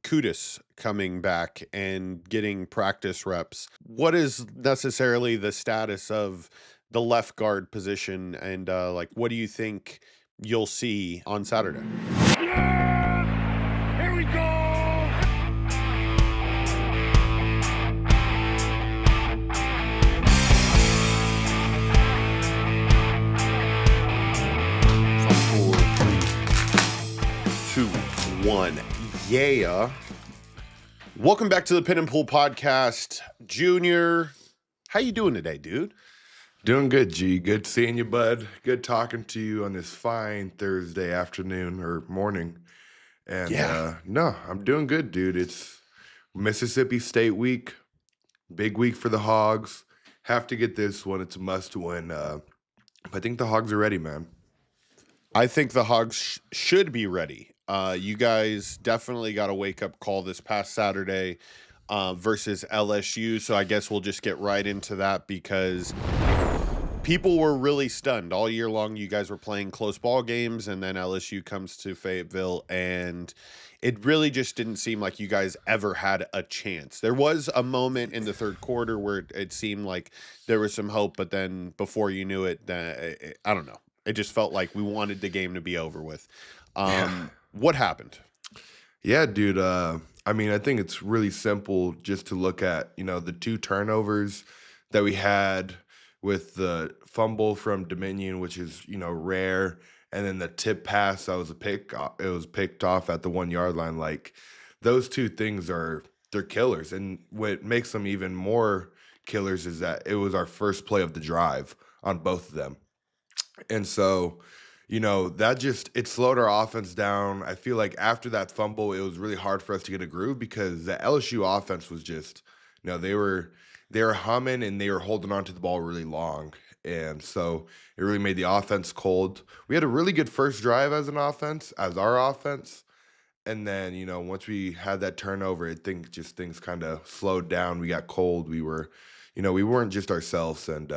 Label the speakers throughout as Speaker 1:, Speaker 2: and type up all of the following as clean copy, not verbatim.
Speaker 1: Kudus coming back and getting practice reps. What is necessarily the status of the left guard position, and like, what do you think you'll see on Saturday?
Speaker 2: Yeah! Here we go!
Speaker 1: One. Yeah. Welcome back to the Pin and Pool Podcast. Junior, how you doing today, dude?
Speaker 3: Doing good, G. Good seeing you, bud. Good talking to you on this fine Thursday afternoon or morning. And no, I'm doing good, dude. It's Mississippi State week. Big week for the Hogs. Have to get this one. It's a must win. I think the Hogs are ready, man.
Speaker 1: I think the Hogs should be ready. You guys definitely got a wake-up call this past Saturday versus LSU, so I guess we'll just get right into that because people were really stunned. All year long, you guys were playing close ball games, and then LSU comes to Fayetteville, and it really just didn't seem like you guys ever had a chance. There was a moment in the third quarter where it seemed like there was some hope, but then before you knew it, I don't know. It just felt like we wanted the game to be over with. What happened?
Speaker 3: Yeah, dude. I mean, I think it's really simple just to look at, the two turnovers that we had with the fumble from Dominion, which is, rare, and then the tip pass that was it was picked off at the 1 yard line. Like, those two things they're killers. And what makes them even more killers is that it was our first play of the drive on both of them. And so, it slowed our offense down. I feel like after that fumble, it was really hard for us to get a groove because the LSU offense was just, they were humming and they were holding on to the ball really long. And so it really made the offense cold. We had a really good first drive as our offense. And then, once we had that turnover, I think just things kind of slowed down. We got cold. We weren't just ourselves. And,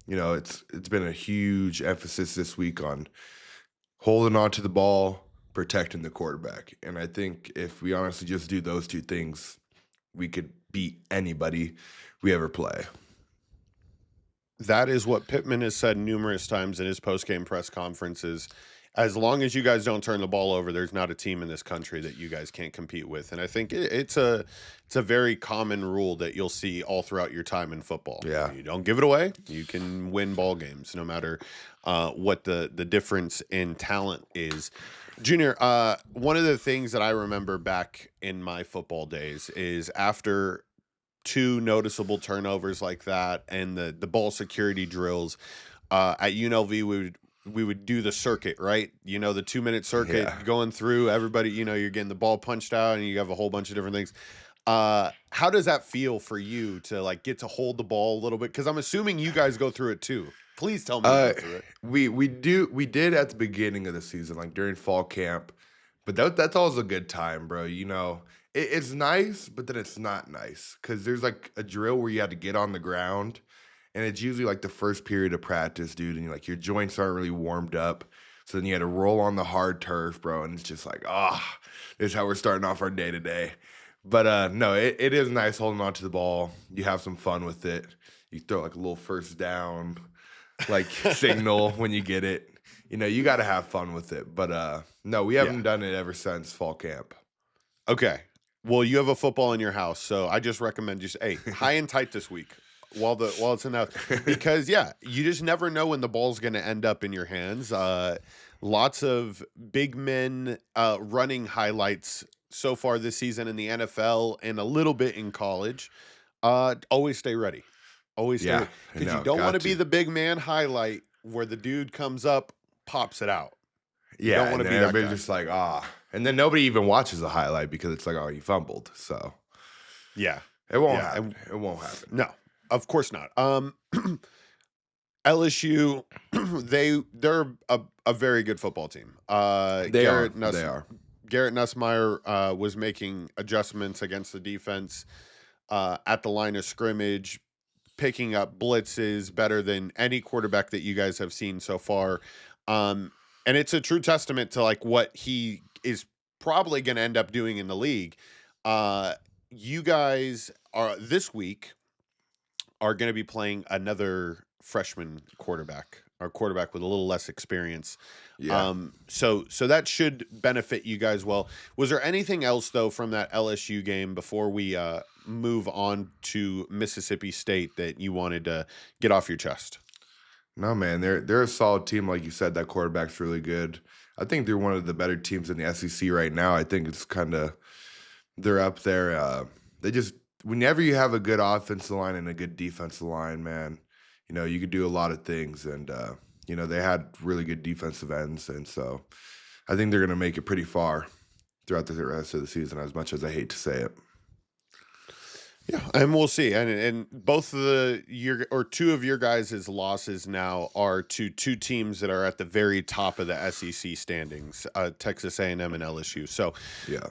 Speaker 3: it's been a huge emphasis this week on holding on to the ball, protecting the quarterback. And I think if we honestly just do those two things, we could beat anybody we ever play.
Speaker 1: That is what Pittman has said numerous times in his post-game press conferences. As long as you guys don't turn the ball over, there's not a team in this country that you guys can't compete with. And I think it's a very common rule that you'll see all throughout your time in football.
Speaker 3: Yeah.
Speaker 1: You don't give it away, you can win ball games no matter what the difference in talent is. Junior, one of the things that I remember back in my football days is after two noticeable turnovers like that and the ball security drills at UNLV, we would do the circuit, right? The 2-minute circuit going through everybody, you're getting the ball punched out and you have a whole bunch of different things. How does that feel for you to like get to hold the ball a little bit? Because I'm assuming you guys go through it too. Please tell me you go through it.
Speaker 3: We did at the beginning of the season, like during fall camp, but that's always a good time, bro. It's nice, but then it's not nice because there's like a drill where you have to get on the ground. And it's usually like the first period of practice, dude, and your joints aren't really warmed up. So then you had to roll on the hard turf, bro, and it's just like, this is how we're starting off our day today. But no, it is nice holding on to the ball. You have some fun with it. You throw like a little first down, like signal when you get it. You got to have fun with it. But no, we haven't done it ever since fall camp.
Speaker 1: Okay. Well, you have a football in your house, so I just recommend high and tight this week. While it's in the house, because you just never know when the ball's going to end up in your hands. Lots of big men running highlights so far this season in the NFL and a little bit in college. Always stay ready. Always stay ready. Because you don't want to be the big man highlight where the dude comes up, pops it out. You don't want to be that guy.
Speaker 3: Just like, and then nobody even watches the highlight because it's like, he fumbled. So
Speaker 1: yeah,
Speaker 3: it won't happen. It won't happen.
Speaker 1: No. Of course not. LSU, they're a very good football team.
Speaker 3: They are.
Speaker 1: Garrett Nussmeier was making adjustments against the defense at the line of scrimmage, picking up blitzes better than any quarterback that you guys have seen so far. And it's a true testament to like what he is probably going to end up doing in the league. Uh, you guys are this week are going to be playing another freshman quarterback, or quarterback with a little less experience.
Speaker 3: Yeah.
Speaker 1: So that should benefit you guys well. Was there anything else though from that LSU game before we move on to Mississippi State that you wanted to get off your chest?
Speaker 3: No, man, they're a solid team, like you said. That quarterback's really good. I think they're one of the better teams in the SEC right now. I think it's kind of they're up there. They just whenever you have a good offensive line and a good defensive line, man, you could do a lot of things. And they had really good defensive ends, and so I think they're gonna make it pretty far throughout the rest of the season. As much as I hate to say it.
Speaker 1: Yeah, and we'll see. And both of two of your guys' losses now are to two teams that are at the very top of the SEC standings, Texas A&M and LSU. So
Speaker 3: Yeah.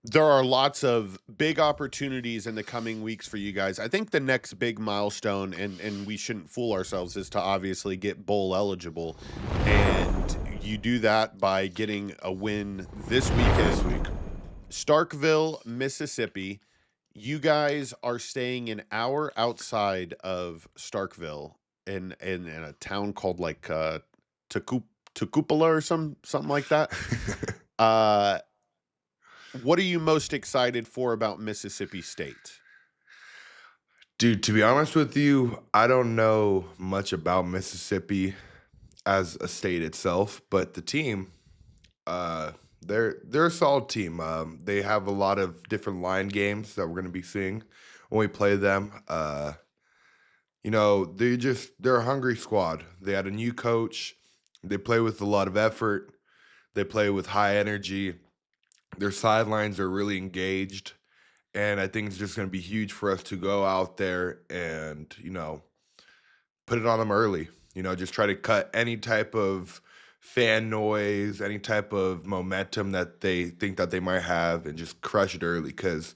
Speaker 1: there are lots of big opportunities in the coming weeks for you guys. I think the next big milestone, and we shouldn't fool ourselves, is to obviously get bowl eligible. And you do that by getting a win this weekend. Starkville, Mississippi. You guys are staying an hour outside of Starkville in a town called like Tacupula or something like that. What are you most excited for about Mississippi State?
Speaker 3: Dude, to be honest with you, I don't know much about Mississippi as a state itself, but the team, uh, they're a solid team. They have a lot of different line games that we're going to be seeing when we play them. They're a hungry squad. They had a new coach. They play with a lot of effort. They play with high energy. Their sidelines are really engaged. And I think it's just going to be huge for us to go out there and, put it on them early. Just try to cut any type of fan noise, any type of momentum that they think that they might have, and just crush it early. Because,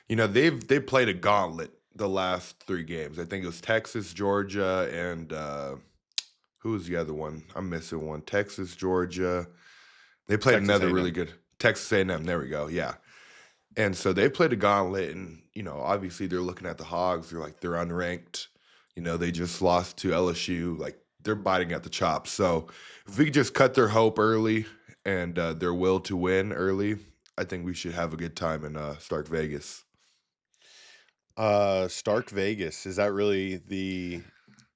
Speaker 3: they've played a gauntlet the last 3 games. I think it was Texas, Georgia, and who was the other one? I'm missing one. Texas, Georgia. They played
Speaker 1: Texas
Speaker 3: another
Speaker 1: A&M.
Speaker 3: really good Texas A&M. There we go. Yeah. And so they played a gauntlet, and obviously they're looking at the Hogs. They're unranked. They just lost to LSU. Like they're biting at the chops. So if we could just cut their hope early and their will to win early, I think we should have a good time in Starkvegas.
Speaker 1: Starkvegas, is that really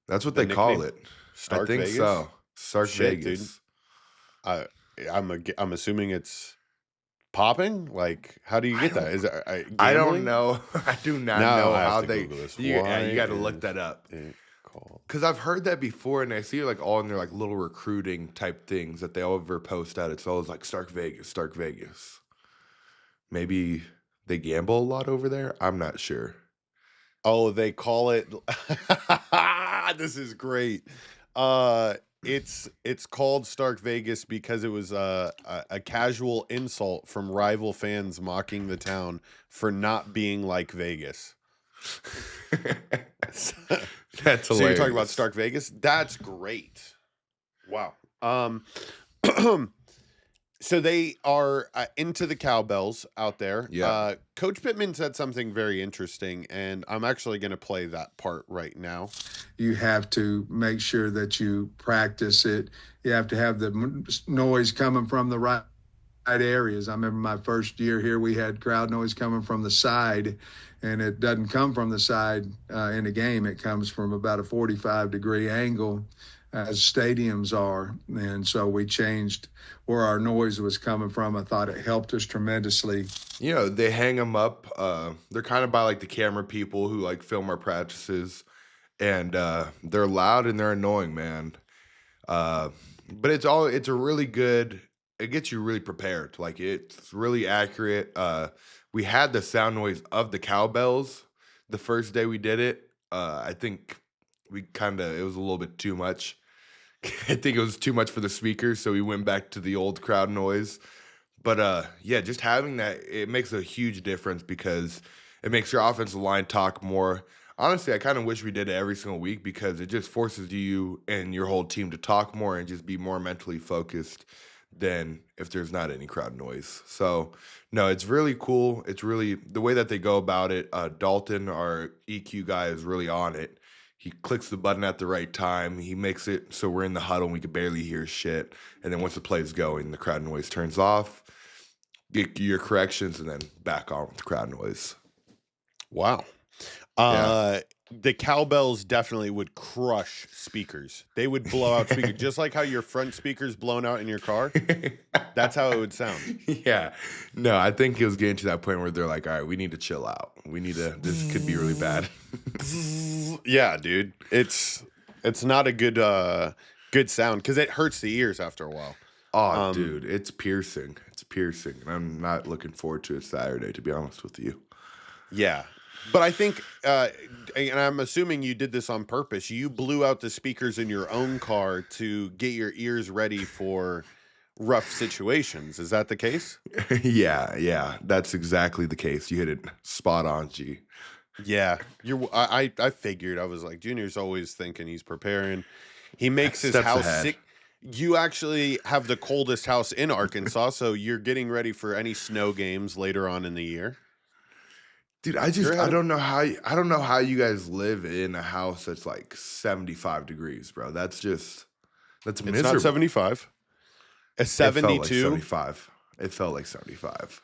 Speaker 3: That's what
Speaker 1: the
Speaker 3: they call
Speaker 1: nickname?
Speaker 3: it. I
Speaker 1: Stark
Speaker 3: think
Speaker 1: Vegas?
Speaker 3: so.
Speaker 1: Shit, dude.
Speaker 3: Starkvegas.
Speaker 1: I'm assuming it's popping. Like, how do you get that? Is it
Speaker 3: I don't
Speaker 1: gambling?
Speaker 3: know. I do not
Speaker 1: Now
Speaker 3: know
Speaker 1: I have
Speaker 3: how
Speaker 1: to
Speaker 3: they.
Speaker 1: Google this.
Speaker 3: You
Speaker 1: Why
Speaker 3: got to look
Speaker 1: is
Speaker 3: that up.
Speaker 1: it called?
Speaker 3: Because I've heard that before, and I see it like all in their like little recruiting type things that they all ever post out. It's always like Stark Vegas, Stark Vegas. Maybe they gamble a lot over there. I'm not sure.
Speaker 1: Oh, they call it. This is great. It's called Stark Vegas because it was a casual insult from rival fans mocking the town for not being like Vegas.
Speaker 3: That's
Speaker 1: So you're talking about
Speaker 3: hilarious.
Speaker 1: Stark Vegas? That's great. Wow. So they are into the Cowbells out there.
Speaker 3: Yeah.
Speaker 1: Coach Pittman said something very interesting, and I'm actually going to play that part right now.
Speaker 2: You have to make sure that you practice it. You have to have the noise coming from the right areas. I remember my first year here, we had crowd noise coming from the side, and it doesn't come from the side in the game. It comes from about a 45-degree angle, as stadiums are. And so we changed where our noise was coming from. I thought it helped us tremendously.
Speaker 3: They hang them up. They're kind of by like the camera people who like film our practices, and they're loud and they're annoying, man. But it's a really good. It gets you really prepared. Like it's really accurate. We had the sound noise of the cowbells the first day we did it. I think it was a little bit too much. I think it was too much for the speakers, so we went back to the old crowd noise. But yeah, just having that, it makes a huge difference because it makes your offensive line talk more. Honestly, I kind of wish we did it every single week because it just forces you and your whole team to talk more and just be more mentally focused than if there's not any crowd noise. So no, it's really cool. It's really the way that they go about it. Dalton, our EQ guy, is really on it. He clicks the button at the right time. He makes it so we're in the huddle and we can barely hear shit. And then once the play's going, the crowd noise turns off. Get your corrections and then back on with the crowd noise.
Speaker 1: Wow.
Speaker 3: Yeah.
Speaker 1: The Cowbells definitely would crush speakers. They would blow out speakers, just like how your front speaker's blown out in your car. That's how it would sound.
Speaker 3: Yeah. No, I think it was getting to that point where they're like, all right, we need to chill out. This could be really bad.
Speaker 1: Yeah, dude. It's not a good sound because it hurts the ears after a while.
Speaker 3: Oh, dude, it's piercing. It's piercing. And I'm not looking forward to it Saturday, to be honest with you.
Speaker 1: Yeah. But I think, and I'm assuming you did this on purpose, you blew out the speakers in your own car to get your ears ready for rough situations. Is that the case?
Speaker 3: Yeah. That's exactly the case. You hit it spot on, G.
Speaker 1: Yeah. I figured. I was like, Junior's always thinking he's preparing. He makes his
Speaker 3: Steps
Speaker 1: house
Speaker 3: ahead.
Speaker 1: sick. You actually have the coldest house in Arkansas, so you're getting ready for any snow games later on in the year.
Speaker 3: Dude, I don't know how you guys live in a house that's like 75 degrees, bro. That's miserable.
Speaker 1: It's not 75. It's
Speaker 3: It felt like
Speaker 1: 72.
Speaker 3: 75. It felt like 75.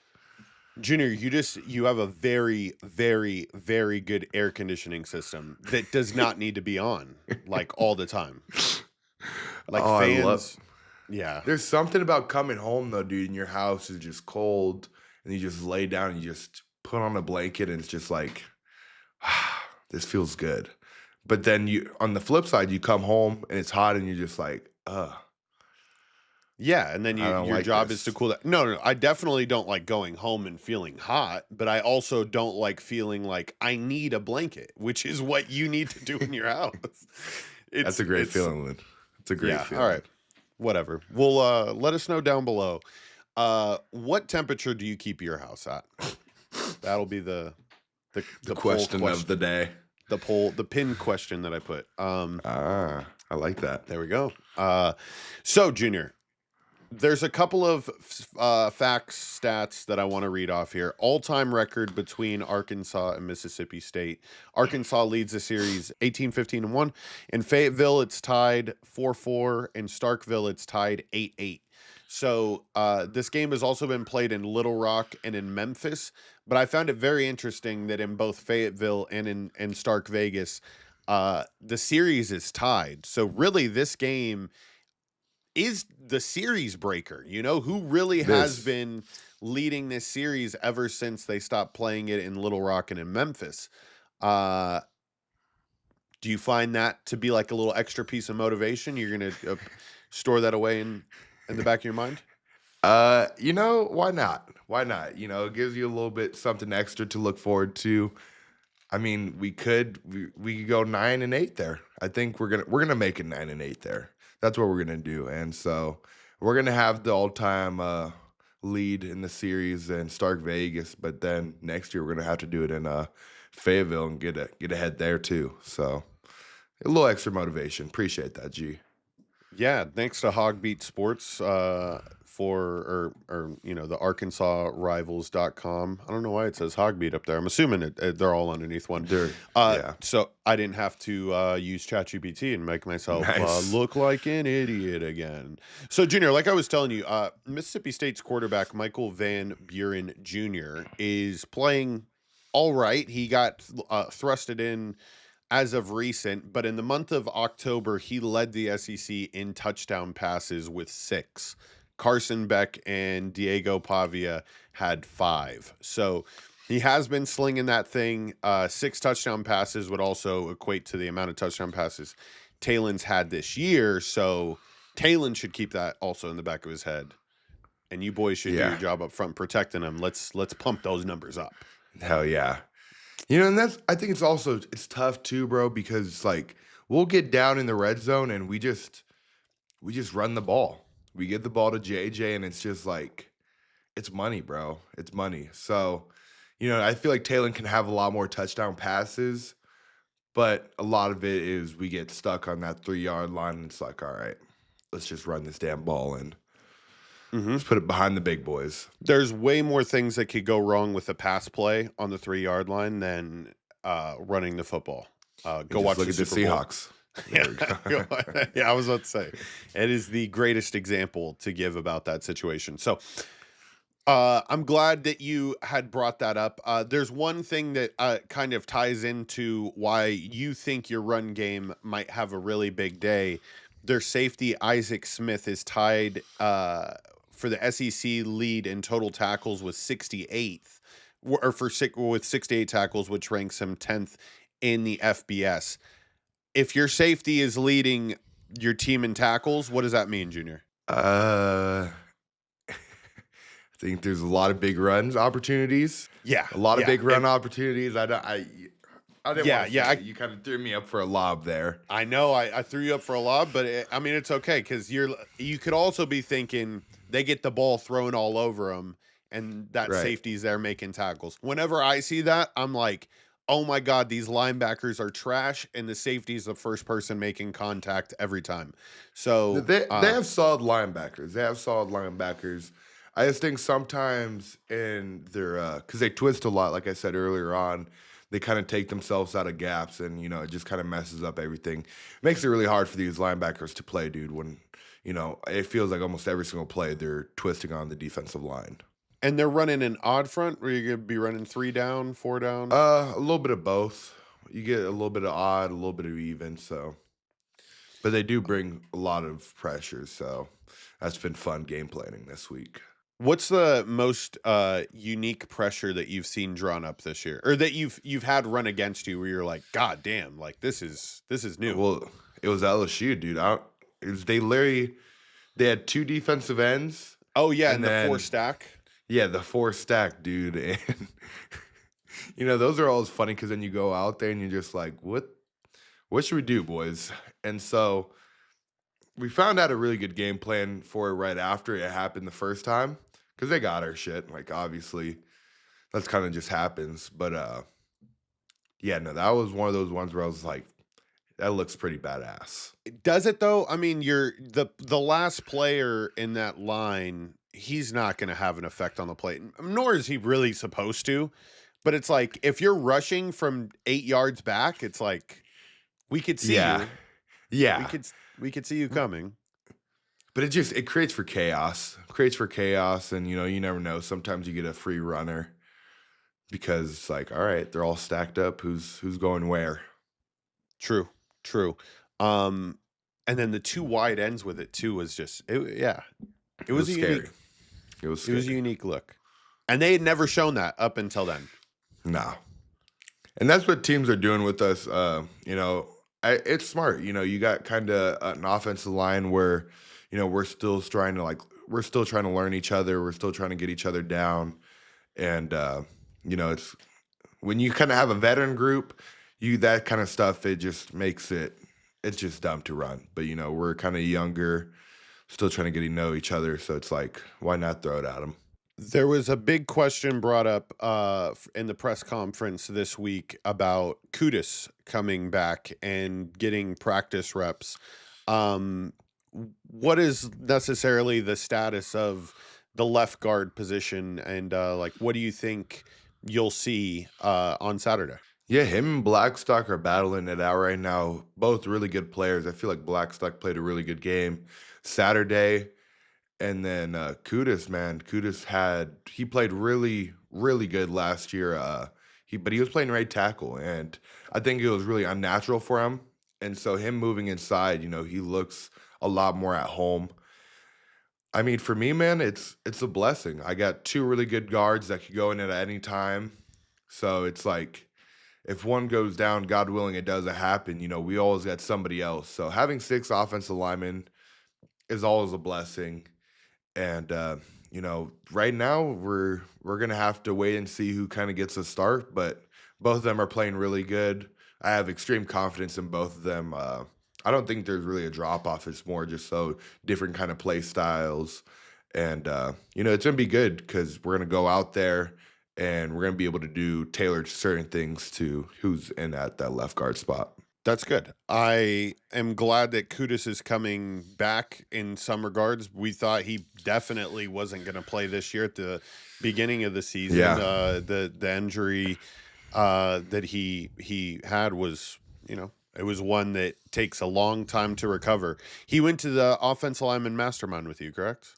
Speaker 1: Junior, you have a very, very, very good air conditioning system that does not need to be on like all the time. Like fans. Yeah.
Speaker 3: There's something about coming home though, dude, and your house is just cold and you just lay down and you just put on a blanket and it's just like, this feels good. But then on the flip side, you come home and it's hot and you're just like,
Speaker 1: Yeah, and then your
Speaker 3: like
Speaker 1: job
Speaker 3: this.
Speaker 1: is to cool that. No, I definitely don't like going home and feeling hot, but I also don't like feeling like I need a blanket, which is what you need to do in your house.
Speaker 3: That's a great feeling, Lynn. It's a great feeling.
Speaker 1: All right. Whatever. Well, let us know down below. What temperature do you keep your house at? That'll be the
Speaker 3: question of the day.
Speaker 1: The pin question that I put.
Speaker 3: I like that.
Speaker 1: There we go. So Junior, there's a couple of facts, stats that I want to read off here. All-time record between Arkansas and Mississippi State. Arkansas leads the series 18-15-1. In Fayetteville, it's tied 4-4. In Starkville, it's tied 8-8. So this game has also been played in Little Rock and in Memphis. But I found it very interesting that in both Fayetteville and in Starkvegas, the series is tied. So really, this game is the series breaker. You know, who really has been leading this series ever since they stopped playing it in Little Rock and in Memphis. Do you find that to be like a little extra piece of motivation? You're going to store that away in the back of your mind?
Speaker 3: Why not? Why not? It gives you a little bit something extra to look forward to. I mean, we could go 9-8 there. I think we're gonna make it 9-8 there. That's what we're gonna do, and so we're gonna have the all-time lead in the series in Starkvegas. But then next year we're gonna have to do it in Fayetteville and get ahead there too. So a little extra motivation. Appreciate that, G.
Speaker 1: Yeah, thanks to Hogbeat Sports for the ArkansasRivals.com. I don't know why it says Hogbeat up there. I'm assuming they're all underneath one.
Speaker 3: Yeah.
Speaker 1: So I didn't have to use ChatGPT and make myself look like an idiot again. So Junior, like I was telling you, Mississippi State's quarterback Michael Van Buren Jr. is playing all right. He got thrusted in as of recent, but in the month of October, he led the SEC in touchdown passes with 6. Carson Beck and Diego Pavia had 5. So he has been slinging that thing. 6 touchdown passes would also equate to the amount of touchdown passes Taylon's had this year. So Taylon should keep that also in the back of his head. And you boys should do your job up front protecting him. Let's pump those numbers up.
Speaker 3: Hell yeah. And I think it's tough too, bro, because it's like we'll get down in the red zone and we just run the ball. We get the ball to JJ and it's just like, it's money, bro. It's money. So, I feel like Taylon can have a lot more touchdown passes, but a lot of it is we get stuck on that 3-yard line and it's like, all right, let's just run this damn ball in.
Speaker 1: Mhm.
Speaker 3: Just put it behind the big boys.
Speaker 1: There's way more things that could go wrong with a pass play on the 3-yard line than running the football.
Speaker 3: And
Speaker 1: Go
Speaker 3: just
Speaker 1: watch
Speaker 3: look
Speaker 1: the
Speaker 3: at the
Speaker 1: Super Bowl.
Speaker 3: Seahawks. There we go.
Speaker 1: Yeah, I was about to say it is the greatest example to give about that situation. So I'm glad that you had brought that up. There's one thing that kind of ties into why you think your run game might have a really big day. Their safety, Isaac Smith, is tied for the SEC lead in total tackles with 68th, with 68 tackles, which ranks him 10th in the FBS. If your safety is leading your team in tackles, what does that mean, Junior?
Speaker 3: I think there's a lot of big runs opportunities.
Speaker 1: Yeah,
Speaker 3: A lot of
Speaker 1: yeah,
Speaker 3: big run
Speaker 1: and-
Speaker 3: opportunities. I didn't
Speaker 1: Yeah,
Speaker 3: want to
Speaker 1: yeah,
Speaker 3: you kind of threw me up for a lob there.
Speaker 1: I know I threw you up for a lob, but I mean, it's okay because you could also be thinking they get the ball thrown all over them and that
Speaker 3: Right.
Speaker 1: safety's there making tackles. Whenever I see that, I'm like, oh my God, these linebackers are trash and the safety's the first person making contact every time. So
Speaker 3: They have solid linebackers. I just think sometimes in their because they twist a lot, like I said earlier on, they kind of take themselves out of gaps, and it just kind of messes up everything. Makes it really hard for these linebackers to play, dude. When it feels like almost every single play they're twisting on the defensive line.
Speaker 1: and they're running an odd front where you're gonna be running 3 down, 4 down.
Speaker 3: A little bit of both. You get a little bit of odd, a little bit of even. So, but they do bring a lot of pressure. So that's been fun game planning this week.
Speaker 1: What's the most unique pressure that you've seen drawn up this year, or that you've had run against you, where you're like, God damn, like this is new?
Speaker 3: Well, it was LSU, dude. They had 2 defensive ends.
Speaker 1: Oh yeah,
Speaker 3: and
Speaker 1: and the
Speaker 3: then-
Speaker 1: 4 stack.
Speaker 3: Yeah, the 4 stack, dude. And those are always funny because then you go out there and you're just like, what should we do, boys? And so we found out a really good game plan for it right after it happened the first time because they got our shit. Like, obviously, that's kind of just happens. But yeah, no, that was one of those ones where I was like, that looks pretty badass.
Speaker 1: Does it though? I mean, you're the last player in that line. He's not going to have an effect on the play, nor is he really supposed to. But it's like if you're rushing from 8 yards back, it's like we could see
Speaker 3: Yeah.
Speaker 1: you.
Speaker 3: Yeah.
Speaker 1: We could see you coming.
Speaker 3: But it creates for chaos. And you never know. Sometimes you get a free runner because it's like, all right, they're all stacked up. Who's going where?
Speaker 1: True. And then the 2 wide ends with it too was just it was a
Speaker 3: scary.
Speaker 1: unique,
Speaker 3: It was
Speaker 1: it
Speaker 3: scary.
Speaker 1: was a unique look. And they had never shown that up until then.
Speaker 3: No. And that's what teams are doing with us. It's smart. You got kind of an offensive line where, we're still trying to learn each other. We're still trying to get each other down. And, it's when you kind of have a veteran group, that kind of stuff, it just makes it's just dumb to run. But, we're kind of younger, still trying to get to know each other. So it's like, why not throw it at them?
Speaker 1: There was a big question brought up in the press conference this week about Kudus coming back and getting practice reps. What is necessarily the status of the left guard position, and what do you think you'll see on Saturday?
Speaker 3: Yeah, him and Blackstock are battling it out right now. Both really good players. I feel like Blackstock played a really good game Saturday. And then Kudus, man. He played really, really good last year. But he was playing right tackle, and I think it was really unnatural for him. And so him moving inside, he looks a lot more at home. I mean, for me, man, it's a blessing. I got 2 really good guards that could go in at any time. So it's like, if one goes down, God willing, it doesn't happen. We always got somebody else. So having 6 offensive linemen is always a blessing. And right now we're gonna have to wait and see who kind of gets a start. But both of them are playing really good. I have extreme confidence in both of them. I don't think there's really a drop off. It's more just so different kind of play styles, and it's gonna be good because we're gonna go out there and we're gonna be able to do tailored certain things to who's in at that left guard spot.
Speaker 1: That's good. I am glad that Kudus is coming back in some regards. We thought he definitely wasn't going to play this year at the beginning of the season.
Speaker 3: Yeah.
Speaker 1: The injury that he had was, it was one that takes a long time to recover. He went to the offensive lineman mastermind with you, correct?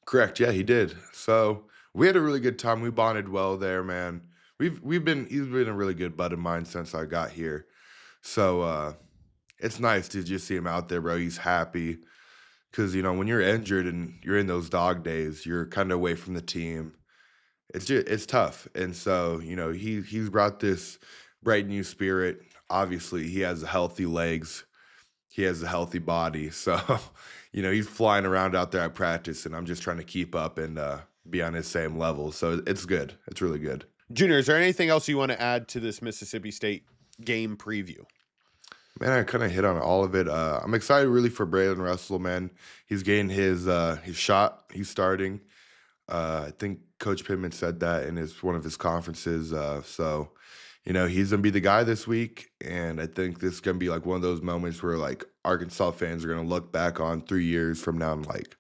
Speaker 3: Correct. Yeah, he did. So we had a really good time. We bonded well there, man. He's been a really good bud of mine since I got here. So it's nice to just see him out there, bro. He's happy because when you're injured and you're in those dog days, you're kind of away from the team. It's tough, and so he's brought this bright new spirit. Obviously, he has healthy legs, he has a healthy body, so he's flying around out there at practice, and I'm just trying to keep up and be on his same level. So it's good. It's really good.
Speaker 1: Junior, is there anything else you want to add to this Mississippi State game preview?
Speaker 3: Man, I kind of hit on all of it. I'm excited really for Braylon Russell, man. He's getting his shot. He's starting. I think Coach Pittman said that in one of his conferences. So, he's going to be the guy this week. And I think this is going to be like one of those moments where like Arkansas fans are going to look back on 3 years from now and like,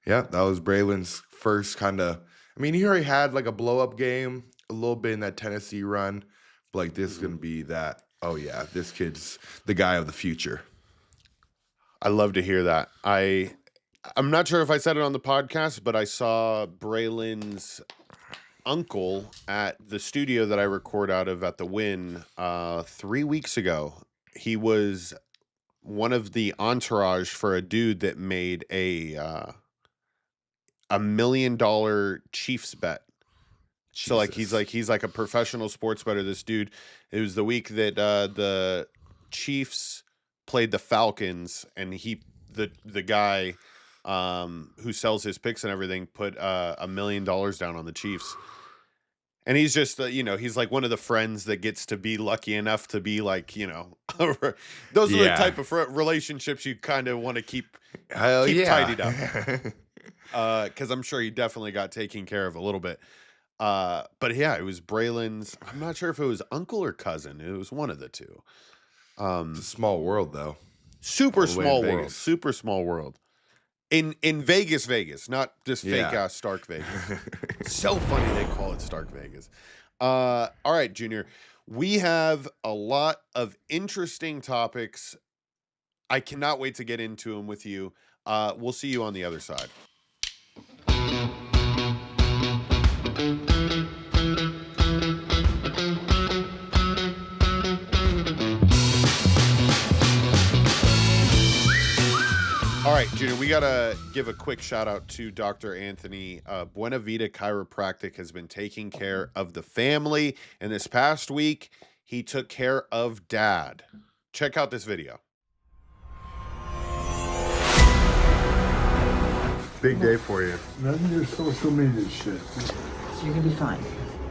Speaker 3: yeah, that was Braylon's first kind of, he already had like a blow up game a little bit in that Tennessee run. But like this is going to be that, oh yeah, this kid's the guy of the future.
Speaker 1: I love to hear that. I'm not sure if I said it on the podcast, but I saw Braylon's uncle at the studio that I record out of at the Win 3 weeks ago. He was one of the entourage for a dude that made a $1 million Chiefs bet. Jesus. So like he's like a professional sports bettor. This dude, it was the week that the Chiefs played the Falcons, and the guy who sells his picks and everything put $1 million down on the Chiefs. And he's just he's like one of the friends that gets to be lucky enough to be like those are the type of relationships you kind of want to keep tidied up. Because I'm sure he definitely got taken care of a little bit. But yeah, it was Braylon's. I'm not sure if it was uncle or cousin. It was one of the two.
Speaker 3: It's a small world, though.
Speaker 1: Super small world. Super small world. In Vegas, not this fake ass Starkvegas. So funny they call it Starkvegas. All right, Junior. We have a lot of interesting topics. I cannot wait to get into them with you. We'll see you on the other side. All right, Junior, we got to give a quick shout out to Dr. Anthony. Buena Vida Chiropractic has been taking care of the family. And this past week, he took care of Dad. Check out this video.
Speaker 3: Big day for you.
Speaker 4: None of your social media shit.
Speaker 5: So you're gonna be fine.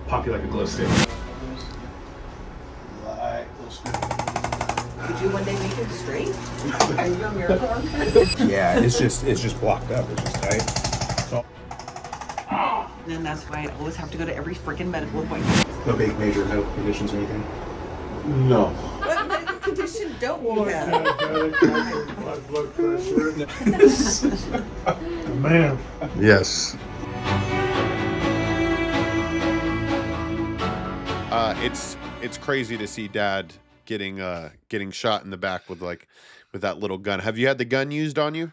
Speaker 6: Pop you like a glow stick.
Speaker 5: Could you one day make it straight? Are you a miracle worker?
Speaker 6: Yeah, it's just blocked up. It's just tight. So,
Speaker 5: And that's why I always have to go to every freaking medical appointment.
Speaker 6: no big major medical conditions or anything.
Speaker 4: No.
Speaker 5: What medical condition don't we have?
Speaker 4: High blood pressure. Man.
Speaker 3: Yes.
Speaker 1: It's crazy to see Dad getting shot in the back with that little gun. Have you had the gun used on you?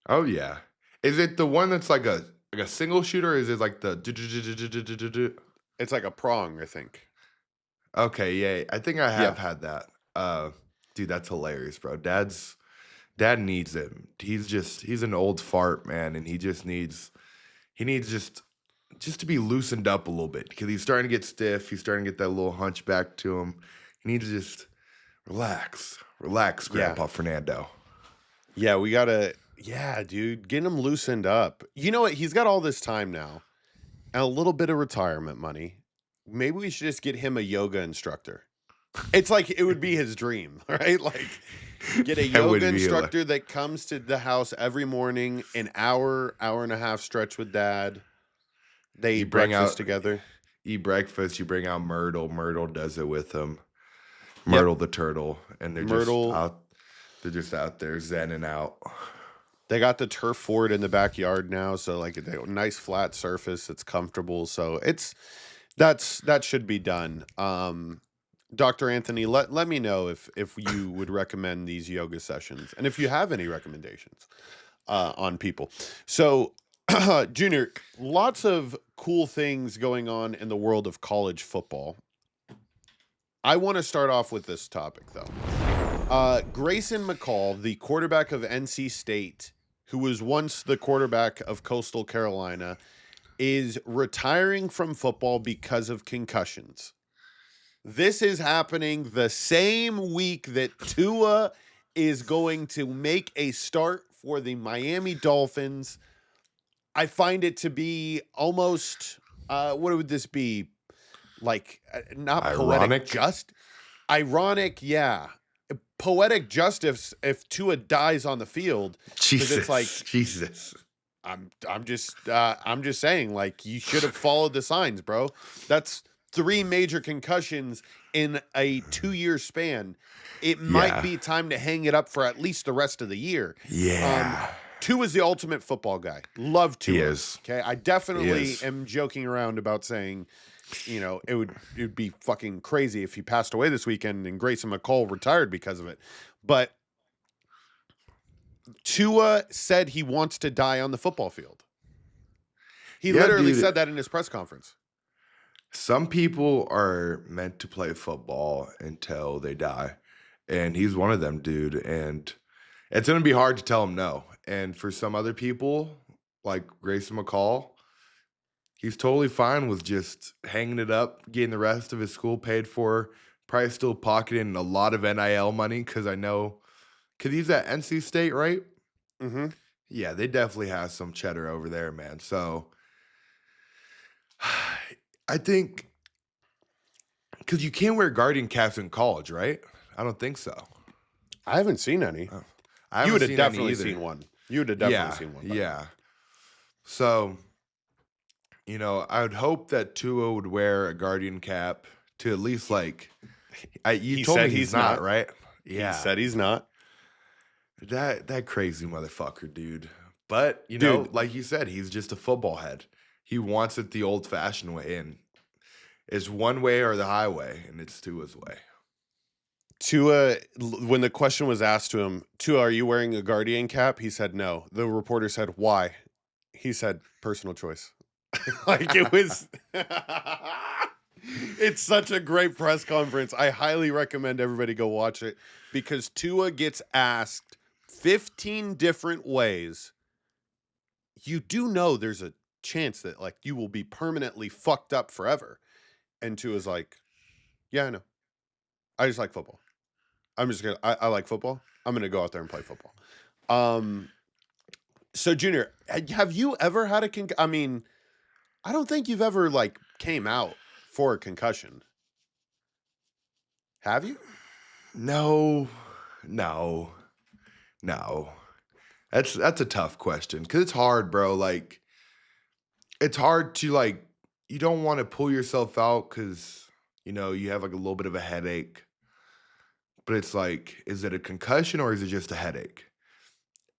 Speaker 3: Oh yeah. Is it the one that's like a single shooter? Or is it like the?
Speaker 1: It's like a prong, I think.
Speaker 3: Okay, yeah. I think I have had that. Dude, that's hilarious, bro. Dad needs him. He's an old fart, man, and he needs just to be loosened up a little bit because he's starting to get stiff. He's starting to get that little hunchback to him. He needs to just relax, Grandpa Fernando.
Speaker 1: Yeah, we gotta. Yeah, dude, get him loosened up. You know what? He's got all this time now and a little bit of retirement money. Maybe we should just get him a yoga instructor. It's like it would be his dream, right? Like get a yoga instructor that comes to the house every morning, an hour and a half stretch with Dad. They eat breakfast together.
Speaker 3: Eat breakfast. You bring out Myrtle. Myrtle does it with him. Myrtle the turtle, and
Speaker 1: Myrtle.
Speaker 3: they're just out there zenning out.
Speaker 1: They got the turf for it in the backyard now, so like a nice flat surface. It's comfortable, so that should be done. Dr. Anthony, let me know if you would recommend these yoga sessions, and if you have any recommendations on people. So, Junior, lots of cool things going on in the world of college football. I want to start off with this topic, though. Grayson McCall, the quarterback of NC State, who was once the quarterback of Coastal Carolina, is retiring from football because of concussions. This is happening the same week that Tua is going to make a start for the Miami Dolphins. I find it to be almost, what would this be? Like, not
Speaker 3: Ironic?
Speaker 1: poetic, just ironic, yeah. Poetic justice if Tua dies on the field. 'Cause
Speaker 3: Jesus,
Speaker 1: it's like,
Speaker 3: Jesus.
Speaker 1: I'm just saying, like, you should have followed the signs, bro. That's 3 major concussions in a 2-year span. It might be time to hang it up for at least the rest of the year.
Speaker 3: Yeah.
Speaker 1: Tua is the ultimate football guy. Love Tua.
Speaker 3: He is.
Speaker 1: Okay, I definitely
Speaker 3: is.
Speaker 1: am joking around about saying, it would be fucking crazy if he passed away this weekend and Grayson McCall retired because of it. But Tua said he wants to die on the football field. He literally said that in his press conference.
Speaker 3: Some people are meant to play football until they die. And he's one of them, dude. And it's going to be hard to tell him no. And for some other people, like Grayson McCall, he's totally fine with just hanging it up, getting the rest of his school paid for, probably still pocketing a lot of NIL money because he's at NC State, right?
Speaker 1: Mm-hmm.
Speaker 3: Yeah, they definitely have some cheddar over there, man. So I think because you can't wear guardian caps in college, right? I don't think so.
Speaker 1: I haven't seen any.
Speaker 3: I
Speaker 1: You would
Speaker 3: haven't
Speaker 1: have
Speaker 3: seen any
Speaker 1: definitely
Speaker 3: either.
Speaker 1: seen one. You would have definitely seen one.
Speaker 3: Yeah. So, I would hope that Tua would wear a guardian cap to at least you told me he's not, right? Yeah.
Speaker 1: He said he's not.
Speaker 3: That crazy motherfucker, dude. But,
Speaker 1: Dude.
Speaker 3: like you said, he's just a football head. He wants it the old-fashioned way, and it's one way or the highway, and it's Tua's way.
Speaker 1: Tua, when the question was asked to him, Tua, are you wearing a guardian cap? He said no. The reporter said, why? He said, personal choice. Like it was... It's such a great press conference. I highly recommend everybody go watch it because Tua gets asked 15 different ways. You do know there's a chance that like you will be permanently fucked up forever. And Tua's like, yeah, I know. I just like football. I like football. I'm gonna go out there and play football. So Junior, have you ever had I mean, I don't think you've ever like came out for a concussion. Have you?
Speaker 3: No. That's a tough question because it's hard, bro. Like, it's hard to you don't want to pull yourself out because you have like a little bit of a headache. But it's like, is it a concussion or is it just a headache?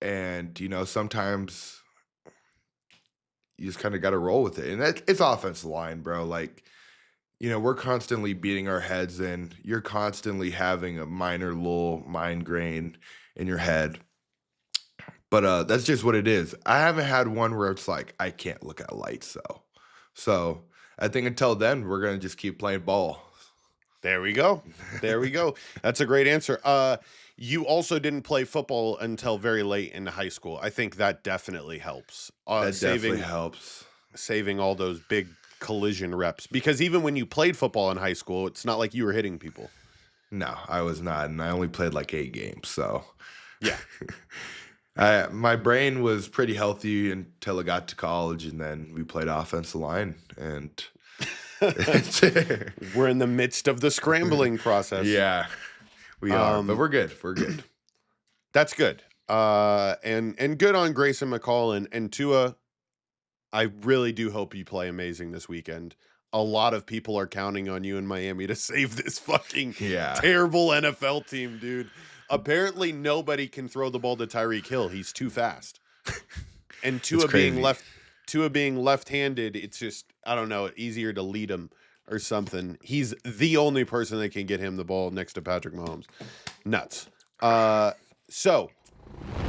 Speaker 3: And sometimes you just kind of got to roll with it. And it's offensive line, bro. Like, we're constantly beating our heads in. You're constantly having a minor little migraine in your head. But that's just what it is. I haven't had one where it's like, I can't look at lights, though. So I think until then, we're going to just keep playing ball.
Speaker 1: There we go. That's a great answer. You also didn't play football until very late in high school. I think that definitely helps.
Speaker 3: Definitely helps.
Speaker 1: Saving all those big collision reps. Because even when you played football in high school, it's not like you were hitting people.
Speaker 3: No, I was not. And I only played like 8 games. So,
Speaker 1: yeah.
Speaker 3: My brain was pretty healthy until I got to college. And then we played offensive line. And
Speaker 1: we're in the midst of the scrambling process.
Speaker 3: Yeah, we are. But we're good.
Speaker 1: That's good. And good on Grayson McCall and Tua. I really do hope you play amazing this weekend. a lot of people are counting on you in Miami to save this fucking
Speaker 3: Yeah.
Speaker 1: terrible NFL team, dude. Apparently, nobody can throw the ball to Tyreek Hill. He's too fast. And Tua being left-handed, it's just, I don't know, easier to lead him or something. He's the only person that can get him the ball next to Patrick Mahomes. Nuts. So,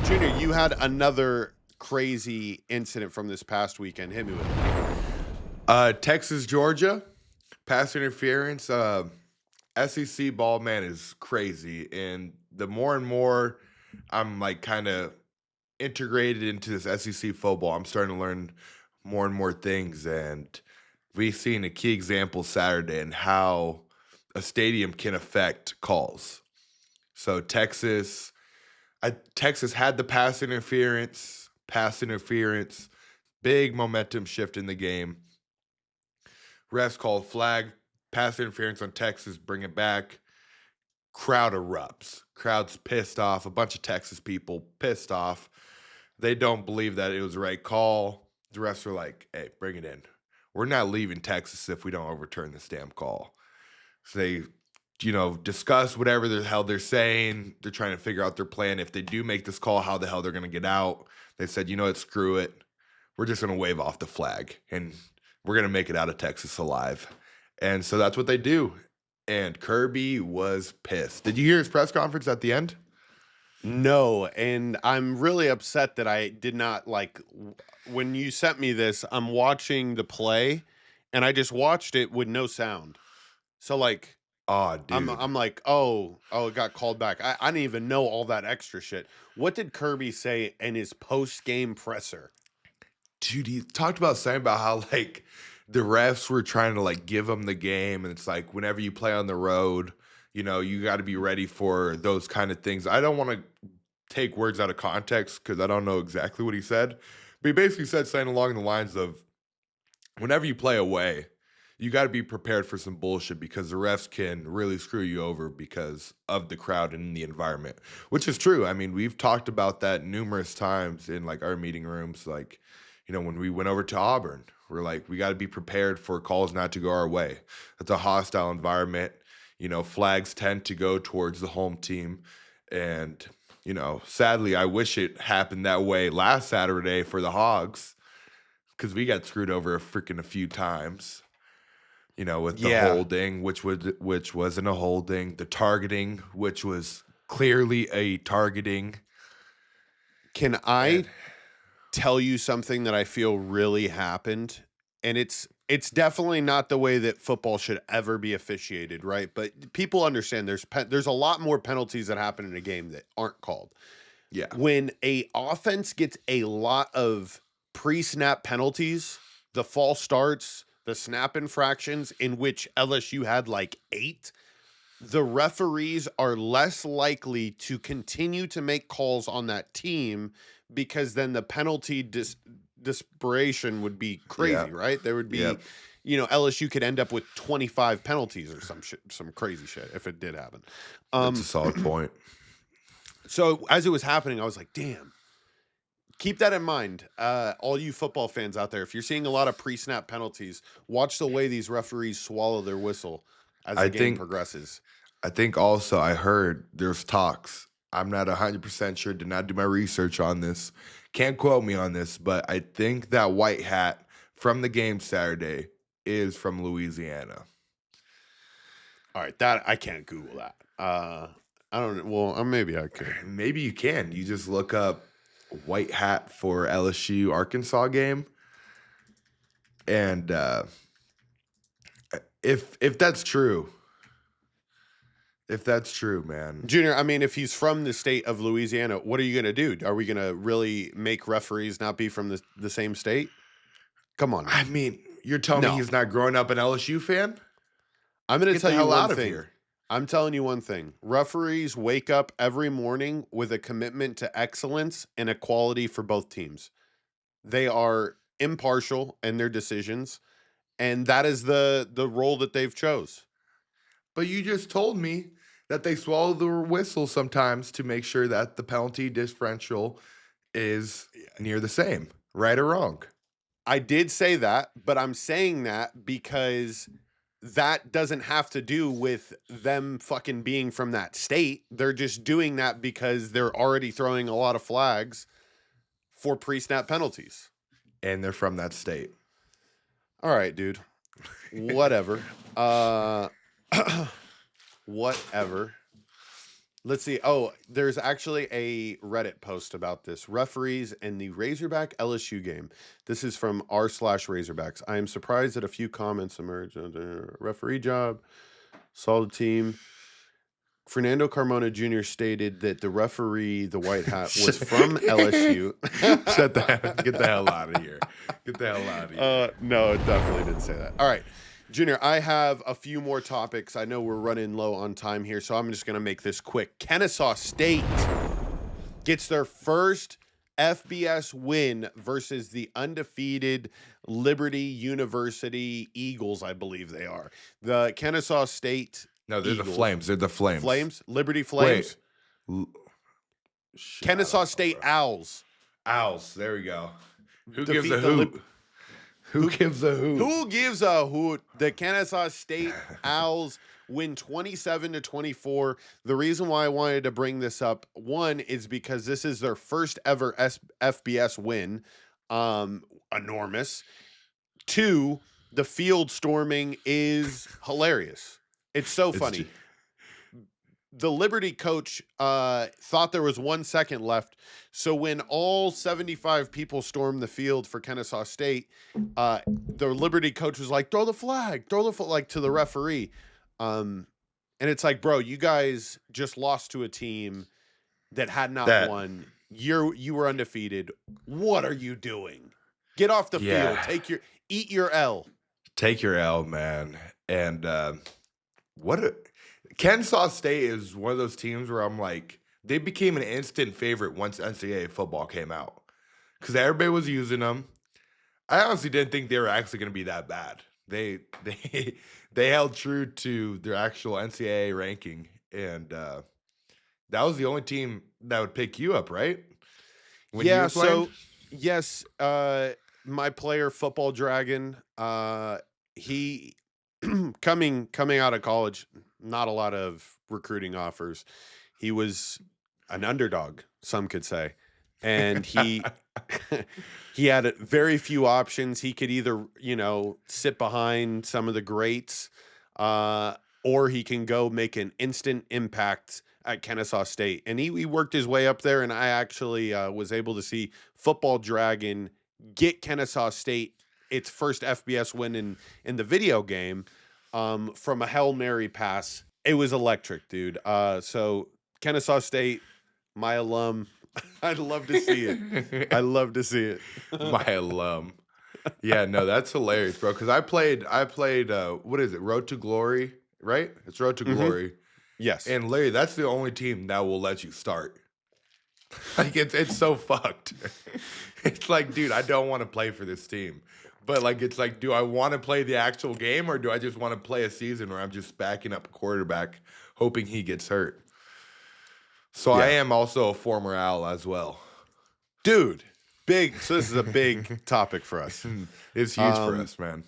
Speaker 1: Junior, you had another crazy incident from this past weekend. Hit me with it.
Speaker 3: Texas, Georgia, pass interference. SEC ball, man, is crazy. And the more and more I'm like kind of integrated into this SEC football, I'm starting to learn more and more things. And we've seen a key example Saturday in how a stadium can affect calls. So Texas had the pass interference, big momentum shift in the game. Refs called flag, pass interference on Texas, bring it back. Crowd erupts. Crowd's pissed off. A bunch of Texas people pissed off. They don't believe that it was the right call. The refs are like, hey, bring it in. We're not leaving Texas if we don't overturn this damn call. So they, discuss whatever the hell they're saying. They're trying to figure out their plan. If they do make this call, how the hell they're going to get out. They said, you know what, screw it. We're just going to wave off the flag, and we're going to make it out of Texas alive. And so that's what they do. And Kirby was pissed. Did you hear his press conference at the end?
Speaker 1: No, and I'm really upset that I did not when you sent me this, I'm watching the play and I just watched it with no sound. So
Speaker 3: oh, dude.
Speaker 1: I'm like, oh, it got called back. I didn't even know all that extra shit. What did Kirby say in his post-game presser?
Speaker 3: Dude, he talked about saying about how the refs were trying to give him the game, and it's whenever you play on the road, you got to be ready for those kind of things. I don't want to take words out of context because I don't know exactly what he said, but he basically said something along the lines of, whenever you play away, you got to be prepared for some bullshit because the refs can really screw you over because of the crowd and the environment, which is true. I mean, we've talked about that numerous times in our meeting rooms, when we went over to Auburn. We're we got to be prepared for calls not to go our way. It's a hostile environment. Flags tend to go towards the home team. And, sadly, I wish it happened that way last Saturday for the Hogs because we got screwed over a few times, with the holding, which wasn't a holding, the targeting, which was clearly a targeting.
Speaker 1: Can I tell you something that I feel really happened? And it's definitely not the way that football should ever be officiated, right? But people understand there's a lot more penalties that happen in a game that aren't called.
Speaker 3: Yeah.
Speaker 1: When a offense gets a lot of pre-snap penalties, the false starts, the snap infractions, in which LSU had 8, the referees are less likely to continue to make calls on that team because then the penalty disparation would be crazy, right? There would be, LSU could end up with 25 penalties or some crazy shit if it did happen.
Speaker 3: That's a solid point.
Speaker 1: So as it was happening, I was like, damn. Keep that in mind, all you football fans out there. If you're seeing a lot of pre-snap penalties, watch the way these referees swallow their whistle as the game progresses.
Speaker 3: I think also I heard there's talks. I'm not 100% sure, did not do my research on this. Can't quote me on this, but I think that white hat from the game Saturday is from Louisiana.
Speaker 1: All right, that I can't Google that. I don't. Well, maybe I could.
Speaker 3: Maybe you can. You just look up white hat for LSU Arkansas game, and if that's true. If that's true, man.
Speaker 1: Junior, I mean, if he's from the state of Louisiana, what are you going to do? Are we going to really make referees not be from the same state? Come on.
Speaker 3: I mean, you're telling me he's not growing up an LSU fan?
Speaker 1: I'm going to tell you one thing.
Speaker 3: Here.
Speaker 1: I'm telling you one thing. Referees wake up every morning with a commitment to excellence and equality for both teams. They are impartial in their decisions, and that is the role that they've chose.
Speaker 3: But you just told me that they swallow the whistle sometimes to make sure that the penalty differential is near the same, right or wrong.
Speaker 1: I did say that, but I'm saying that because that doesn't have to do with them fucking being from that state. They're just doing that because they're already throwing a lot of flags for pre-snap penalties.
Speaker 3: And they're from that state.
Speaker 1: All right, dude. Whatever. Whatever. Let's see. Oh, there's actually a Reddit post about this. Referees in the Razorback LSU game. This is from r/Razorbacks. I am surprised that a few comments emerged. Referee job. Solid team. Fernando Carmona Jr. stated that the referee, the white hat, was from LSU.
Speaker 3: Get the hell out of here. Get the hell out of here.
Speaker 1: No, it definitely didn't say that. All right. Junior, I have a few more topics. I know we're running low on time here, so I'm just going to make this quick. Kennesaw State gets their first FBS win versus the undefeated Liberty University Eagles, I believe they are. The Kennesaw State
Speaker 3: No, they're
Speaker 1: Eagles.
Speaker 3: the Flames. They're the Flames.
Speaker 1: Flames? Liberty Flames?
Speaker 3: Shit,
Speaker 1: Kennesaw State
Speaker 3: bro.
Speaker 1: Owls.
Speaker 3: Owls. There we go. Who
Speaker 1: Defeat
Speaker 3: gives a
Speaker 1: the
Speaker 3: hoot? Who gives a hoot?
Speaker 1: Who gives a hoot? The Kennesaw State Owls win 27-24. The reason why I wanted to bring this up, one, is because this is their first ever FBS win. Enormous. Two, the field storming is hilarious. It's so funny. The Liberty coach thought there was 1 second left. So when all 75 people stormed the field for Kennesaw State, the Liberty coach was like, throw the flag, like to the referee. And it's like, bro, you guys just lost to a team that had not won. You were undefeated. What are you doing? Get off the field. Eat your L.
Speaker 3: Take your L, man. And Kennesaw State is one of those teams where I'm like, they became an instant favorite once NCAA football came out because everybody was using them. I honestly didn't think they were actually going to be that bad. They held true to their actual NCAA ranking, and that was the only team that would pick you up, right? When you were playing?
Speaker 1: Yes, my player, Football Dragon, he coming out of college, not a lot of recruiting offers. He was an underdog, some could say. And he had very few options. He could either, sit behind some of the greats, or he can go make an instant impact at Kennesaw State. And he worked his way up there, and I actually was able to see Football Dragon get Kennesaw State its first FBS win in the video game from a Hail Mary pass. It was electric, dude. So Kennesaw State, my alum. I'd love to see it. I love to see it.
Speaker 3: My alum. Yeah, no, that's hilarious, bro. Because I played. What is it? Road to Glory, right? It's Road to Glory.
Speaker 1: Yes.
Speaker 3: And Larry, that's the only team that will let you start. Like it's so fucked. It's like, dude, I don't want to play for this team. But like, it's like, do I want to play the actual game, or do I just want to play a season where I'm just backing up a quarterback, hoping he gets hurt? So I am also a former Owl as well.
Speaker 1: Dude, big. So this is a big topic for us.
Speaker 3: It's huge for us, man.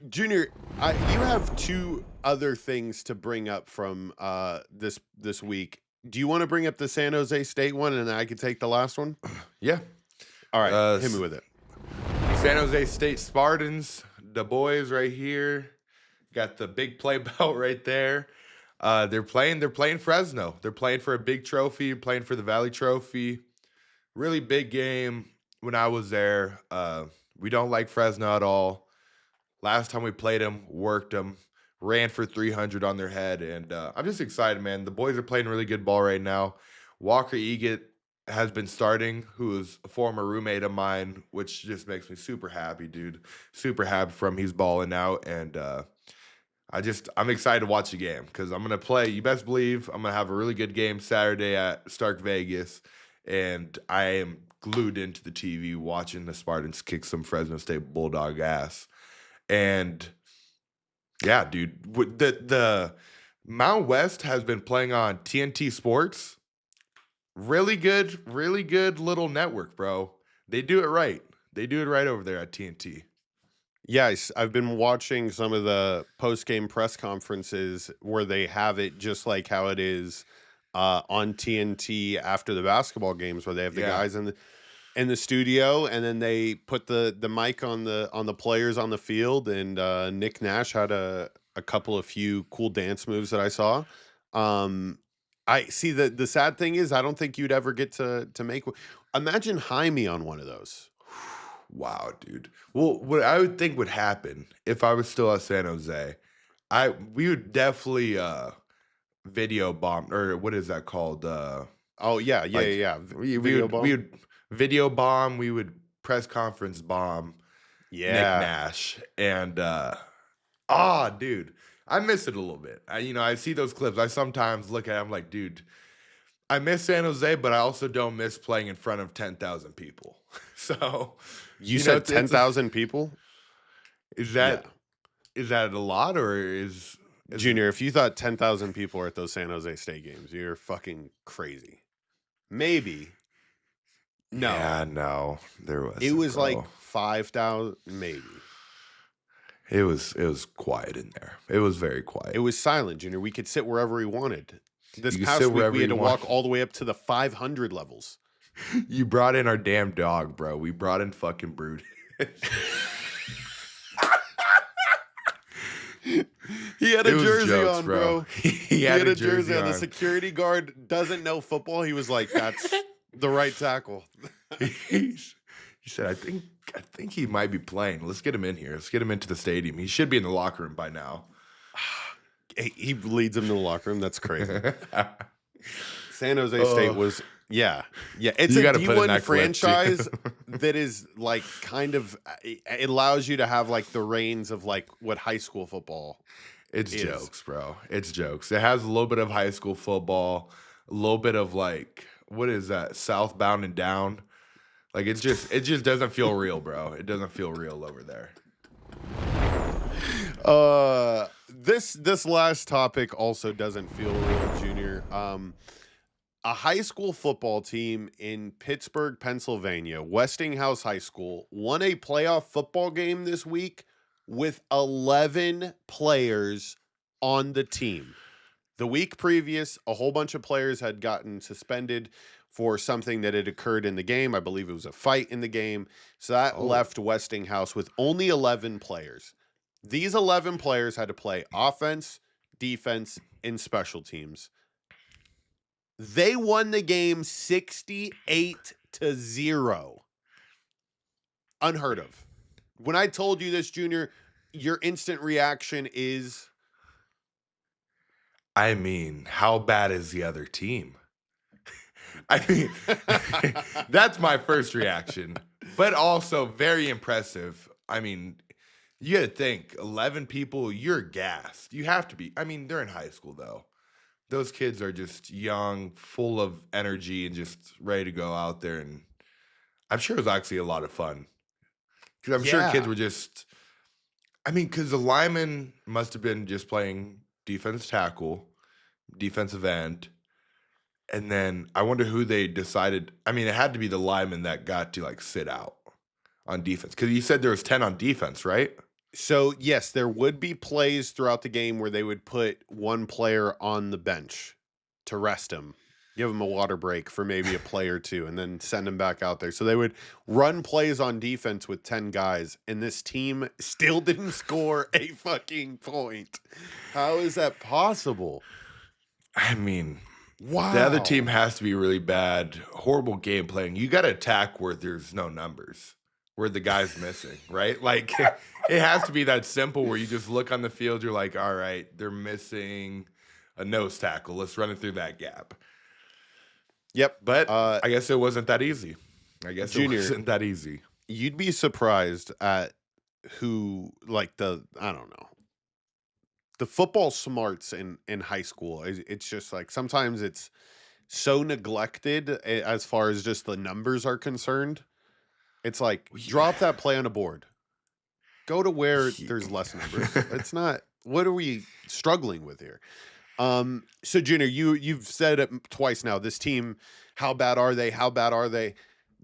Speaker 1: Junior, you have two other things to bring up from this week. Do you want to bring up the San Jose State one, and then I can take the last one?
Speaker 3: Yeah.
Speaker 1: All right, hit me with it.
Speaker 3: San Jose State Spartans, the boys right here, got the big play belt right there. They're playing Fresno. They're playing for a big trophy, playing for the Valley Trophy. Really big game when I was there. We don't like Fresno at all. Last time we played them, worked them, ran for 300 on their head, and I'm just excited, man. The boys are playing really good ball right now. Walker Egan has been starting, who is a former roommate of mine, which just makes me super happy, dude. Super happy from he's balling out, and I'm excited to watch the game because I'm gonna play. You best believe I'm gonna have a really good game Saturday at Starkvegas, and I am glued into the TV watching the Spartans kick some Fresno State Bulldog ass. And yeah, dude, the Mount West has been playing on TNT Sports. Really good little network, bro. They do it right. They do it right over there at TNT.
Speaker 1: Yes, I've been watching some of the post-game press conferences where they have it just like how it is on TNT after the basketball games, where they have the
Speaker 3: Yeah.
Speaker 1: guys in the studio, and then they put the mic on the players on the field. And Nick Nash had a couple of few cool dance moves that I saw. I see the sad thing is I don't think you'd ever get to make. Imagine Jaime on one of those.
Speaker 3: Wow, dude. Well, what I would think would happen if I was still at San Jose, we would definitely video bomb, or what is that called?
Speaker 1: Oh yeah, yeah,
Speaker 3: Like,
Speaker 1: yeah.
Speaker 3: we
Speaker 1: Video
Speaker 3: would
Speaker 1: bomb?
Speaker 3: we would video bomb, we would press conference bomb Nick
Speaker 1: Yeah.
Speaker 3: Nash, and dude, I miss it a little bit. I see those clips. I sometimes look at it, I'm like, dude, I miss San Jose, but I also don't miss playing in front of 10,000 people. So
Speaker 1: You
Speaker 3: know,
Speaker 1: said
Speaker 3: it's a-
Speaker 1: 10,000 people?
Speaker 3: is that a lot, or is
Speaker 1: Junior, if you thought 10,000 people were at those San Jose State games, you're fucking crazy. Maybe. No.
Speaker 3: Yeah, no, there was.
Speaker 1: It was like 5,000, maybe.
Speaker 3: It was quiet in there. It was very quiet.
Speaker 1: It was silent, Junior. We could sit wherever we wanted. This
Speaker 3: You could
Speaker 1: past
Speaker 3: sit
Speaker 1: week,
Speaker 3: wherever
Speaker 1: we had
Speaker 3: you
Speaker 1: to walk
Speaker 3: want.
Speaker 1: all the way up to the 500 levels.
Speaker 3: You brought in our damn dog, bro. We brought in fucking Brood.
Speaker 1: He had a
Speaker 3: It was
Speaker 1: jersey
Speaker 3: jokes,
Speaker 1: on, bro.
Speaker 3: He had a jersey
Speaker 1: on. The
Speaker 3: on.
Speaker 1: security guard doesn't know football. He was like, that's the right tackle.
Speaker 3: He said, I think he might be playing. Let's get him in here. Let's get him into the stadium. He should be in the locker room by now.
Speaker 1: He leads him to the locker room. That's crazy. San Jose State was, yeah. It's
Speaker 3: You
Speaker 1: a
Speaker 3: gotta put in
Speaker 1: D1
Speaker 3: that clip, too.
Speaker 1: franchise that is like kind of, it allows you to have like the reins of like what high school football
Speaker 3: It's
Speaker 1: is.
Speaker 3: jokes, bro. It's jokes. It has a little bit of high school football, a little bit of like, what is that? Southbound and down. Like it just doesn't feel real, bro. It doesn't feel real over there.
Speaker 1: This last topic also doesn't feel real, Junior. A high school football team in Pittsburgh, Pennsylvania, Westinghouse High School, won a playoff football game this week with 11 players on the team. The week previous, a whole bunch of players had gotten suspended for something that had occurred in the game. I believe it was a fight in the game. So that left Westinghouse with only 11 players. These 11 players had to play offense, defense, and special teams. They won the game 68-0. Unheard of. When I told you this, Junior, your instant reaction is,
Speaker 3: I mean, how bad is the other team? I mean, that's my first reaction, but also very impressive. I mean, you got to think 11 people, you're gassed. You have to be. I mean, they're in high school, though. Those kids are just young, full of energy, and just ready to go out there. And I'm sure it was actually a lot of fun. Because I'm sure kids were just, I mean, because the linemen must have been just playing defense tackle, defensive end. And then I wonder who they decided. I mean, it had to be the lineman that got to like sit out on defense. Because you said there was 10 on defense, right?
Speaker 1: so yes, there would be plays throughout the game where they would put one player on the bench to rest him, give him a water break for maybe a play or two, and then send him back out there. So they would run plays on defense with 10 guys, and this team still didn't score a fucking point. How is that possible?
Speaker 3: I mean,
Speaker 1: Wow.
Speaker 3: the other team has to be really bad. Horrible game playing. You got to attack where there's no numbers, where the guy's missing, right? Like, it has to be that simple where you just look on the field, you're like, all right, they're missing a nose tackle. Let's run it through that gap.
Speaker 1: Yep.
Speaker 3: But I guess it wasn't that easy.
Speaker 1: Junior,
Speaker 3: it wasn't that easy.
Speaker 1: You'd be surprised at who, like, I don't know. The football smarts in high school, it's just like sometimes it's so neglected as far as just the numbers are concerned. It's like, drop that play on a board. Go to where there's less numbers. It's not, what are we struggling with here? So Junior, you've said it twice now. This team, how bad are they? How bad are they?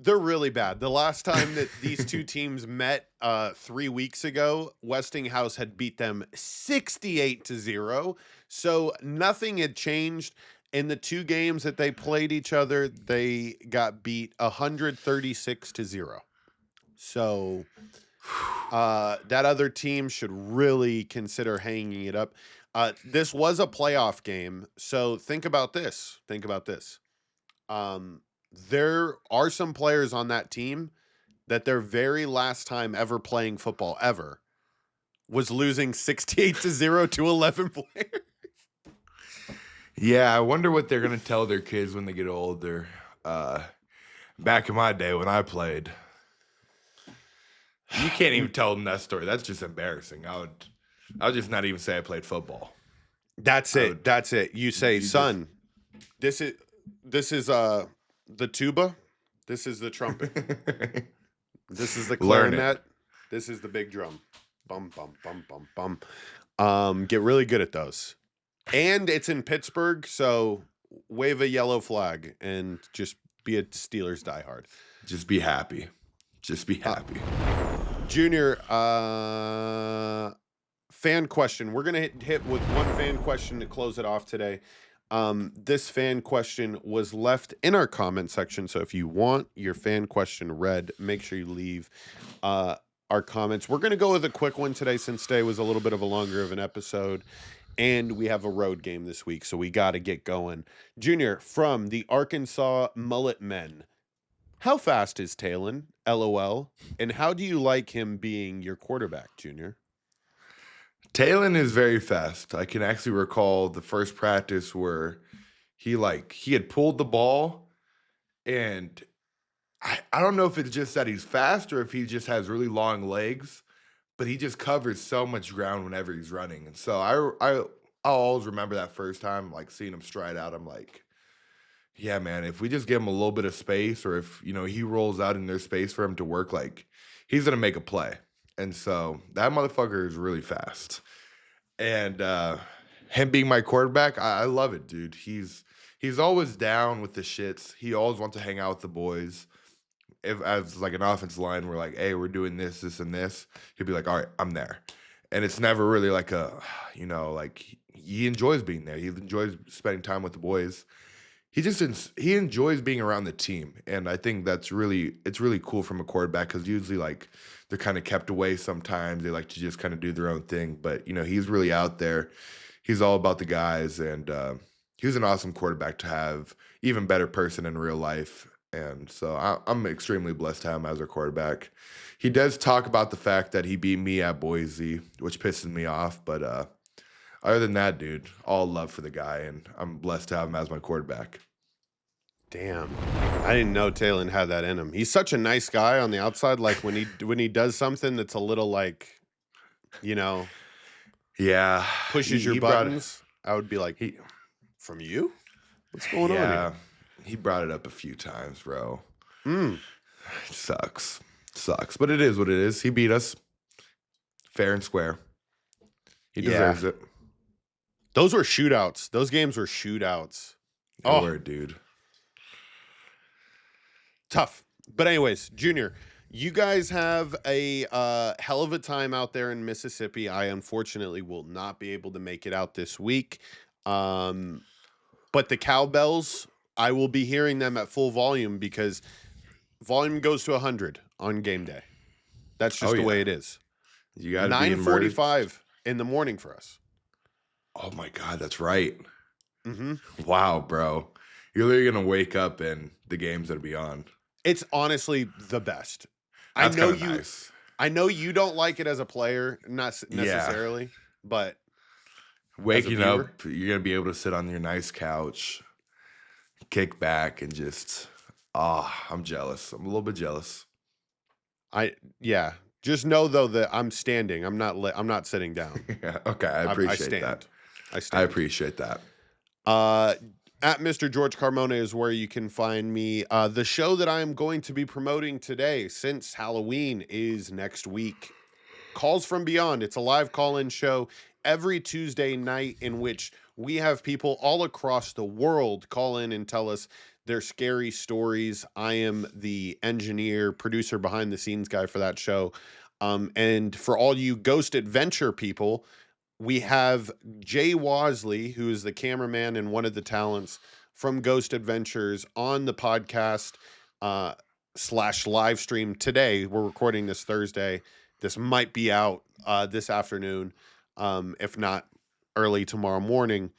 Speaker 1: They're really bad. The last time that these two teams met 3 weeks ago, Westinghouse had beat them 68-0. So nothing had changed. In the 2 games that they played each other, they got beat 136-0. So that other team should really consider hanging it up. This was a playoff game. So think about this. There are some players on that team that their very last time ever playing football ever was losing 68-0 to 11 players.
Speaker 3: Yeah, I wonder what they're gonna tell their kids when they get older. Back in my day when I played, you can't even tell them that story. That's just embarrassing. I would just not even say I played football.
Speaker 1: That's it. You say, son, this is the tuba. This is the trumpet. This is the clarinet. This is the big drum. Bum, bum, bum, bum, bum. Get really good at those. And it's in Pittsburgh, so wave a yellow flag and just be a Steelers diehard.
Speaker 3: Just be happy.
Speaker 1: Junior, fan question. We're going to hit with one fan question to close it off today. This fan question was left in our comment section, so if you want your fan question read, make sure you leave our comments. We're going to go with a quick one today since today was a little bit of a longer of an episode. And we have a road game this week, so we got to get going. Junior, from the Arkansas Mullet Men, how fast is Talon? LOL. And how do you like him being your quarterback, Junior?
Speaker 3: Talon is very fast. I can actually recall the first practice where he had pulled the ball, and I don't know if it's just that he's fast or if he just has really long legs, but he just covers so much ground whenever he's running. And so I'll always remember that first time, like seeing him stride out. I'm like, yeah, man, if we just give him a little bit of space, or if, he rolls out and there's space for him to work, like, he's going to make a play. And so that motherfucker is really fast. And him being my quarterback, I love it, dude. He's always down with the shits. He always wants to hang out with the boys. If as like an offensive line, we're like, hey, we're doing this, this, and this, he'd be like, all right, I'm there. And it's never really like he enjoys being there. He enjoys spending time with the boys. He enjoys being around the team. And I think it's really cool from a quarterback, because usually like they're kind of kept away sometimes. They like to just kind of do their own thing. But, he's really out there. He's all about the guys. And he was an awesome quarterback to have, even better person in real life. And so I'm extremely blessed to have him as our quarterback. He does talk about the fact that he beat me at Boise, which pisses me off. But other than that, dude, all love for the guy, and I'm blessed to have him as my quarterback.
Speaker 1: Damn, I didn't know Talon had that in him. He's such a nice guy on the outside. Like when he does something that's a little like,
Speaker 3: yeah,
Speaker 1: pushes your buttons, I would be like, from you? What's going on here?
Speaker 3: He brought it up a few times, bro. Sucks, but it is what it is. He beat us fair and square. He deserves it.
Speaker 1: Those were shootouts. Those games were shootouts.
Speaker 3: They were, dude.
Speaker 1: Tough. But anyways, Junior, you guys have a hell of a time out there in Mississippi. I unfortunately will not be able to make it out this week. But the Cowbells, I will be hearing them at full volume, because volume goes to 100 on game day. That's just the way it is.
Speaker 3: You got to be
Speaker 1: 9:45 in the morning for us.
Speaker 3: Oh my God, that's right.
Speaker 1: Mm-hmm.
Speaker 3: Wow, bro. You're literally going to wake up and the game's going to be on.
Speaker 1: It's honestly the best.
Speaker 3: That's nice.
Speaker 1: I know you don't like it as a player, not necessarily, but
Speaker 3: waking up, you're going to be able to sit on your nice couch, kick back, and just, I'm jealous. I'm a little bit jealous.
Speaker 1: Just know though that I'm standing. I'm not sitting down.
Speaker 3: Yeah, okay, I appreciate that. I appreciate that.
Speaker 1: At Mr. George Carmona is where you can find me. The show that I am going to be promoting today, since Halloween, is next week. Calls from Beyond. It's a live call-in show every Tuesday night, in which we have people all across the world call in and tell us They're scary stories. I am the engineer, producer, behind the scenes guy for that show. And for all you Ghost Adventure people, we have Jay Wasley, who is the cameraman and one of the talents from Ghost Adventures, on the podcast / live stream today. We're recording this Thursday. This might be out this afternoon, if not early tomorrow morning.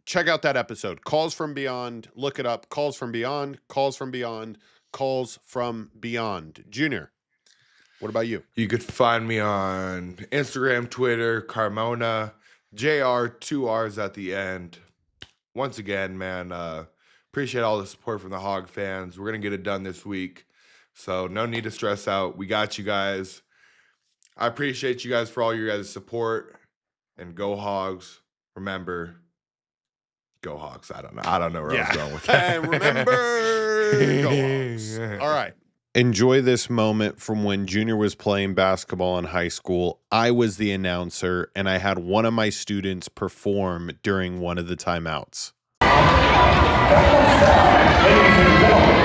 Speaker 1: Check out that episode. Calls from Beyond. Look it up. Calls from Beyond. Calls from Beyond. Calls from Beyond. Junior, what about you?
Speaker 3: You could find me on Instagram, Twitter, Carmona, JR, 2 R's at the end. Once again, man, appreciate all the support from the Hog fans. We're going to get it done this week, so no need to stress out. We got you guys. I appreciate you guys for all your guys' support, and go Hogs. Remember, go Hogs. I don't know where I was going with that.
Speaker 1: And remember, go Hogs. All right. Enjoy this moment from when Junior was playing basketball in high school. I was the announcer, and I had one of my students perform during one of the timeouts.
Speaker 7: Ladies and gentlemen,